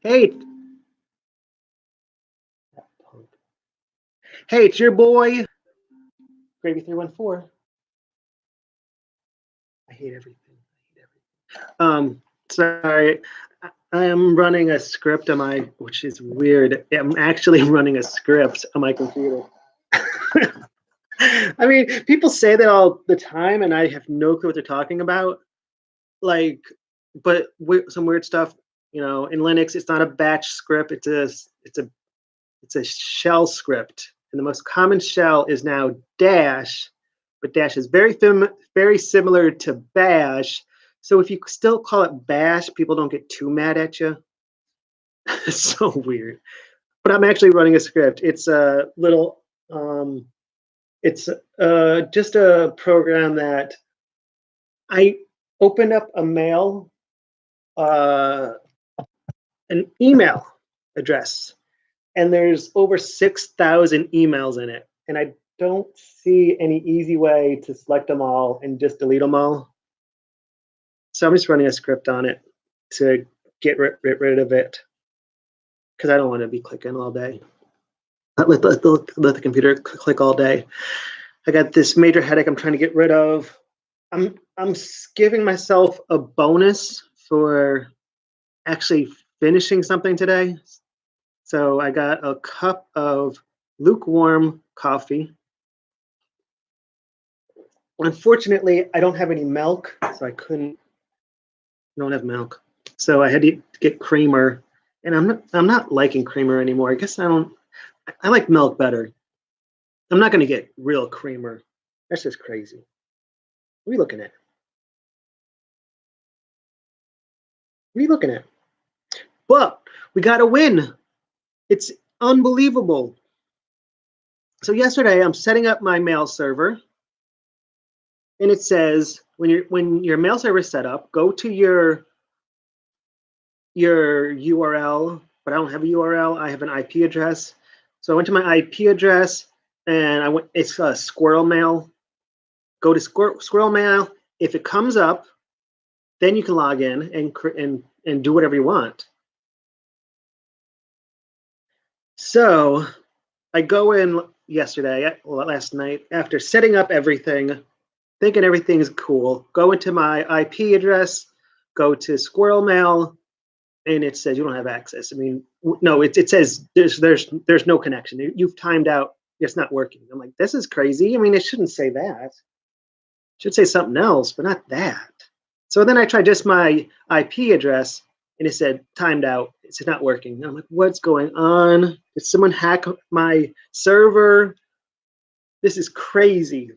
Hey, hey, it's your boy, Gravy 314. I hate everything. I hate everything. Sorry. I am running a script on my, which is weird. I'm actually running a script on my computer. I mean, people say that all the time, and I have no clue what they're talking about. Like, but some weird stuff. In Linux, it's not a batch script. It's a shell script, and the most common shell is now Dash, but Dash is very similar to Bash. So if you still call it Bash, people don't get too mad at you. It's so weird. But I'm actually running a script. It's a little, it's just a program that I opened up a mail, uh, an email address, and there's over 6,000 emails in it. And I don't see any easy way to select them all and just delete them all. So I'm just running a script on it to get rid of it because I don't want to be clicking all day. Let the computer click all day. I got this major headache I'm trying to get rid of. I'm giving myself a bonus for actually finishing something today. So I got a cup of lukewarm coffee. Unfortunately, I don't have any milk, so I don't have milk. So I had to get creamer, and I'm not liking creamer anymore. I guess I like milk better. I'm not going to get real creamer. That's just crazy. What are you looking at? What are you looking at? But we got a win. It's unbelievable. So yesterday I'm setting up my mail server, and it says when your mail server is set up, go to your URL, but I don't have a URL. I have an IP address. So I went to my IP address, and it's a Squirrel Mail. Go to Squirrel Mail. If it comes up, then you can log in and do whatever you want. So I go in last night, after setting up everything, thinking everything's cool. Go into my IP address, go to Squirrel Mail, and it says you don't have access. I mean, no, it says there's no connection. You've timed out. It's not working. I'm like, this is crazy. I mean, it shouldn't say that. It should say something else, but not that. So then I tried just my IP address, and it said timed out. It's not working. And I'm like, what's going on? Did someone hack my server? This is crazy.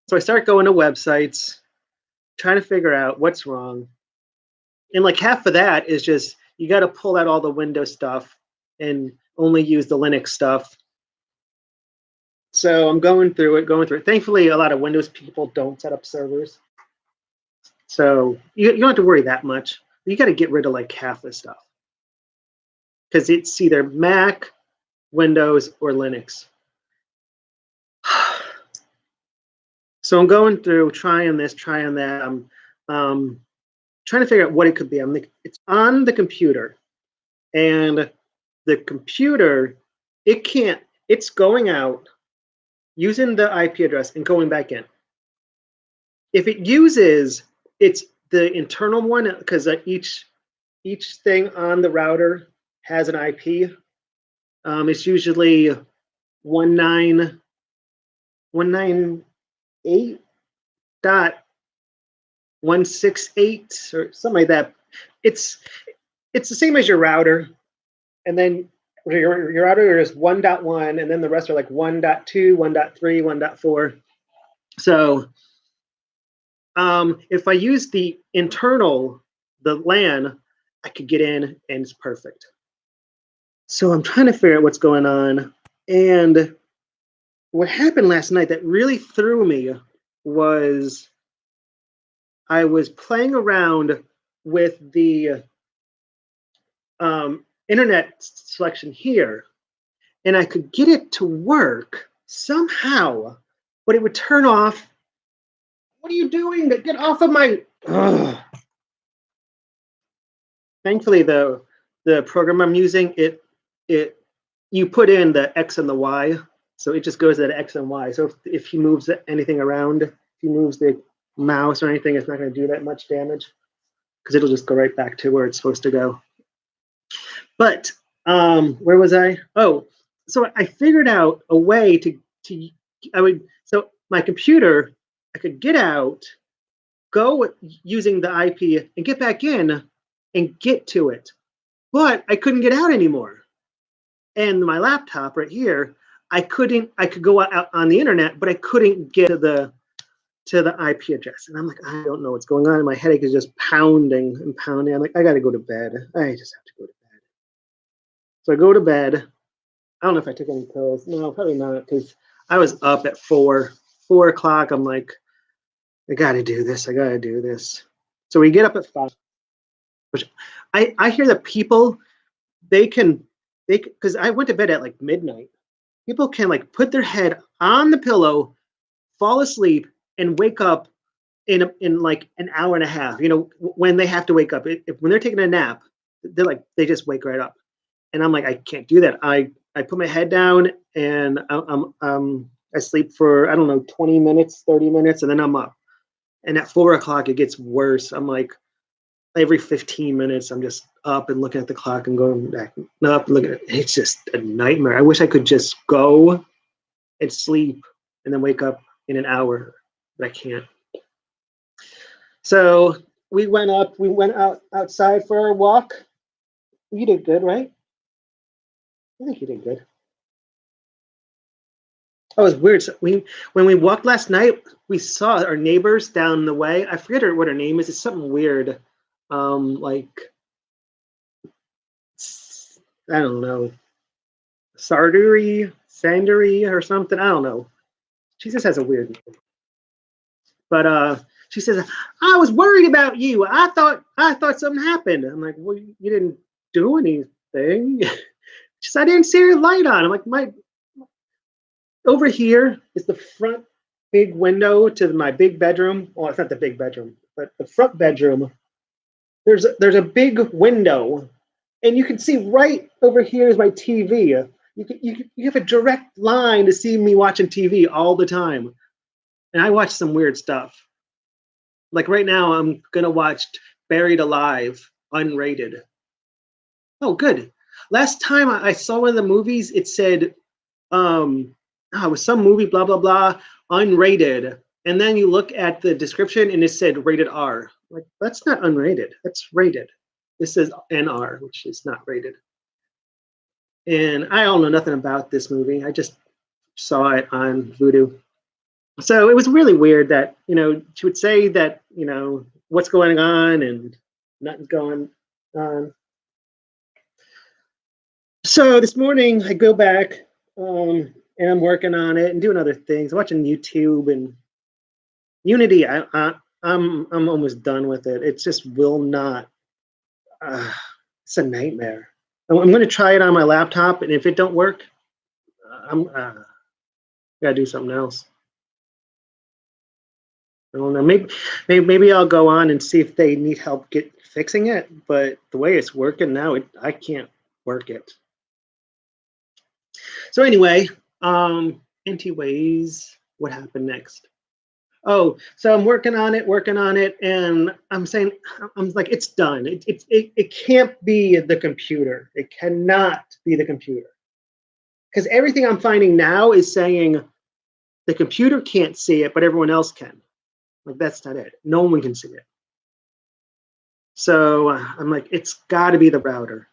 So I start going to websites, trying to figure out what's wrong. And like half of that is just you got to pull out all the Windows stuff and only use the Linux stuff. So I'm going through it. Thankfully, a lot of Windows people don't set up servers. So you don't have to worry that much. You got to get rid of like half the stuff because it's either Mac, Windows, or Linux. So I'm going through, trying this, trying that. I'm trying to figure out what it could be. It's on the computer, and the computer, it's going out using the IP address and going back in. If it uses, it's the internal one, because each thing on the router has an IP. It's usually 198.168 or something like that. It's the same as your router, and then your router is 1.1, and then the rest are like 1.2, 1.3, 1.4. So if I use the internal, the LAN, I could get in and it's perfect. So I'm trying to figure out what's going on. And what happened last night that really threw me was I was playing around with the internet selection here, and I could get it to work somehow, but it would turn off. What are you doing? Get off of my... Ugh. Thankfully, the the program I'm using, it you put in the X and the Y, so it just goes at X and Y. So if he moves anything around, if he moves the mouse or anything, it's not going to do that much damage because it'll just go right back to where it's supposed to go. But where was I? Oh, so I figured out a way to I would so my computer, I could get out, go using the IP and get back in and get to it, but I couldn't get out anymore. And my laptop right here, I could go out on the internet, but I couldn't get to the IP address. And I'm like, I don't know what's going on. And my headache is just pounding and pounding. I'm like, I got to go to bed. I just have to go to bed. So I go to bed. I don't know if I took any pills. No, probably not, because I was up at 4 o'clock. I'm like, I got to do this. I got to do this. So we get up at 5, which I hear that people, because I went to bed at like midnight. People can like put their head on the pillow, fall asleep, and wake up in like an hour and a half. You know, when they have to wake up, when they're taking a nap, they just wake right up. And I'm like, I can't do that. I put my head down and I sleep for, I don't know, 20 minutes, 30 minutes, and then I'm up. And at 4 o'clock, it gets worse. I'm like, every 15 minutes, I'm just up and looking at the clock and going back up and looking at it. It's just a nightmare. I wish I could just go and sleep and then wake up in an hour, but I can't. So we went outside for a walk. You did good, right? I think you did good. Oh, it was weird. So when we walked last night, we saw our neighbors down the way. I forget what her name is. It's something weird. Like I don't know, Sandary or something. I don't know. She just has a weird name. But she says, I was worried about you. I thought something happened. I'm like, well, you didn't do anything. She said, I didn't see your light on. I'm like, my over here is the front big window to my big bedroom. Well, it's not the big bedroom, but the front bedroom. There's a big window, and you can see right over here is my TV. You have a direct line to see me watching TV all the time, and I watch some weird stuff. Like right now, I'm gonna watch Buried Alive unrated. Oh, good. Last time I saw one of the movies, it said it was some movie, blah blah blah, unrated, and then you look at the description and it said rated R. Like that's not unrated. That's rated. This says NR, which is not rated. And I don't know nothing about this movie. I just saw it on Vudu. So it was really weird that, she would say that, what's going on and nothing's going on. So this morning I go back and I'm working on it and doing other things, watching YouTube and Unity. I'm almost done with it. It just will not. It's a nightmare. I'm going to try it on my laptop, and if it don't work, I'm gotta do something else. I don't know. Maybe I'll go on and see if they need help fixing it. But the way it's working now, I can't work it. So anyway, NT Ways. What happened next? Oh, so I'm working on it, and I'm saying, I'm like, it's done. It can't be the computer. It cannot be the computer. Because everything I'm finding now is saying the computer can't see it, but everyone else can. Like, that's not it. No one can see it. So I'm like, it's got to be the router.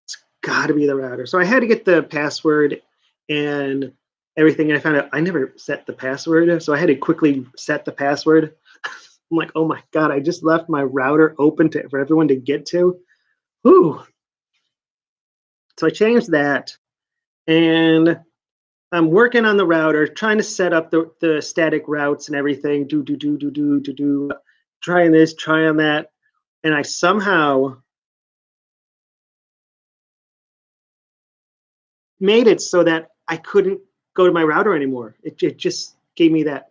It's got to be the router. So I had to get the password and everything. And I found out I never set the password. So I had to quickly set the password. I'm like, oh my God, I just left my router open for everyone to get to. Whew. So I changed that. And I'm working on the router, trying to set up the static routes and everything. Trying this, trying that. And I somehow made it so that I couldn't go to my router anymore. It just gave me that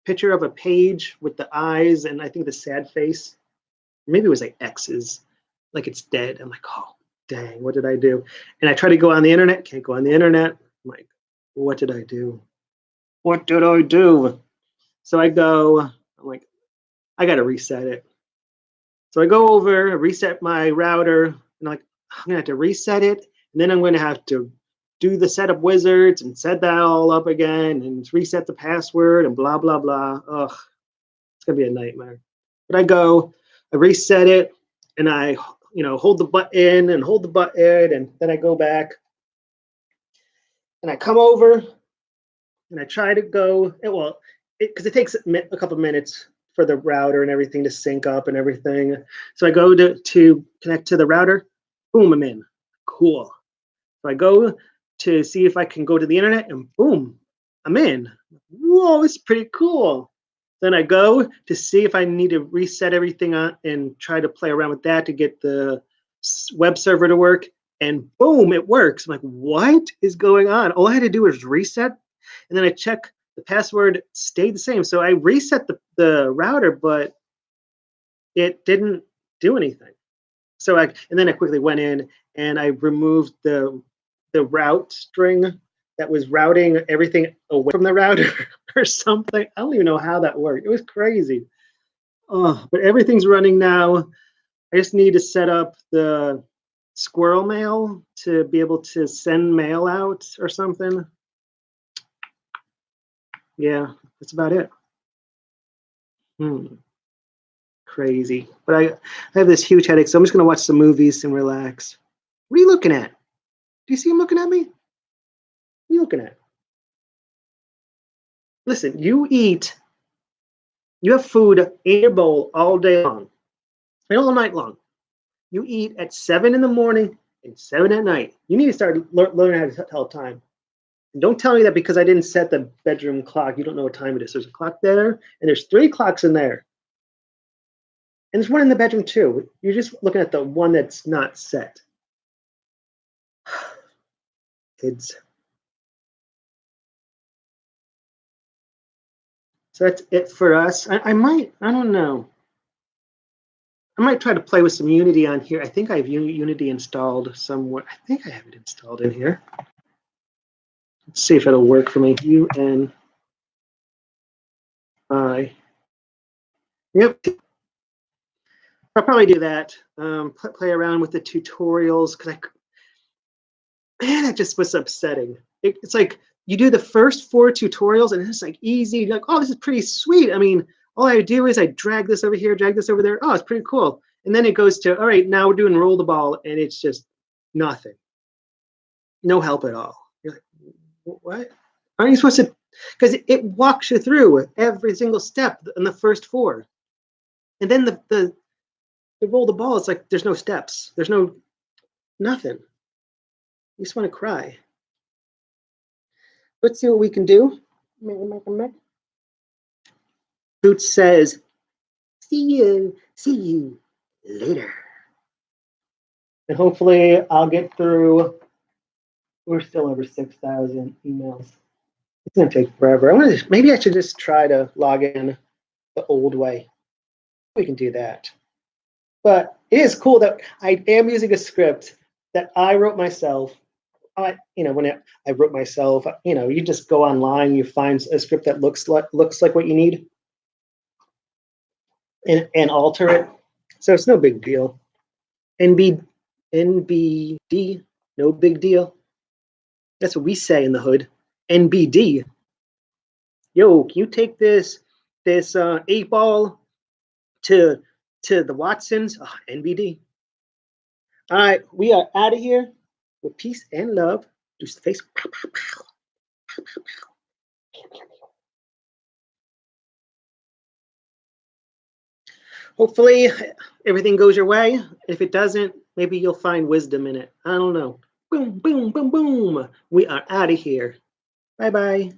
picture of a page with the eyes and I think the sad face. Maybe it was like X's. like it's dead. I'm like, oh, dang, what did I do? And I try to go on the internet, can't go on the internet. I'm like, what did I do? What did I do? So I go, I'm like, I got to reset it. So I go over, reset my router, and I'm like, I'm going to have to reset it. And then I'm going to have to do the setup wizards and set that all up again and reset the password and blah, blah, blah. Ugh, it's going to be a nightmare. But I go, I reset it, and I, hold the button and hold the button, and then I go back and I come over and I try to go, well, because it takes a couple minutes for the router and everything to sync up and everything. So I go to connect to the router, boom, I'm in. Cool. So I go to see if I can go to the internet, and boom, I'm in. Whoa, it's pretty cool. Then I go to see if I need to reset everything on and try to play around with that to get the web server to work. And boom, it works. I'm like, what is going on? All I had to do was reset, and then I check the password stayed the same. So I reset the router, but it didn't do anything. So and then I quickly went in and I removed the route string that was routing everything away from the router or something. I don't even know how that worked. It was crazy. Oh, but everything's running now. I just need to set up the Squirrel Mail to be able to send mail out or something. Yeah, that's about it. Crazy. But I have this huge headache, so I'm just going to watch some movies and relax. What are you looking at? Do you see him looking at me? What are you looking at? Listen, you have food in your bowl all day long, and all night long. You eat at 7 in the morning and 7 at night. You need to start learning how to tell time. And don't tell me that because I didn't set the bedroom clock, you don't know what time it is. There's a clock there, and there's 3 clocks in there. And there's one in the bedroom too. You're just looking at the one that's not set. Kids. So that's it for us. I don't know. I might try to play with some Unity on here. I think I have Unity installed somewhere. I think I have it installed in here. Let's see if it'll work for me. UNI. Yep. I'll probably do that. Play around with the tutorials because it just was upsetting. It's like you do the first 4 tutorials and it's like easy. You're like, oh, this is pretty sweet. I mean, all I do is I drag this over here, drag this over there. Oh, it's pretty cool. And then it goes to, all right, now we're doing roll the ball, and it's just nothing. No help at all. You're like, what? Aren't you supposed to? Because it walks you through every single step in the first 4. And then the roll the ball, it's like there's no steps. There's nothing. You just want to cry. Let's see what we can do. Boots says, see you later. And hopefully I'll get through. We're still over 6,000 emails. It's going to take forever. Maybe I should just try to log in the old way. We can do that. But it is cool that I am using a script that I wrote myself. When I wrote myself, you just go online, you find a script that looks like what you need, and alter it. So it's no big deal. NBD, no big deal. That's what we say in the hood. NBD. Yo, can you take this 8-ball to the Watsons? Oh, NBD. All right, we are out of here with peace and love. Deuce the face. Pow, pow, pow. Pow, pow, pow. Hopefully everything goes your way. If it doesn't, maybe you'll find wisdom in it. I don't know. Boom, boom, boom, boom. We are out of here. Bye-bye.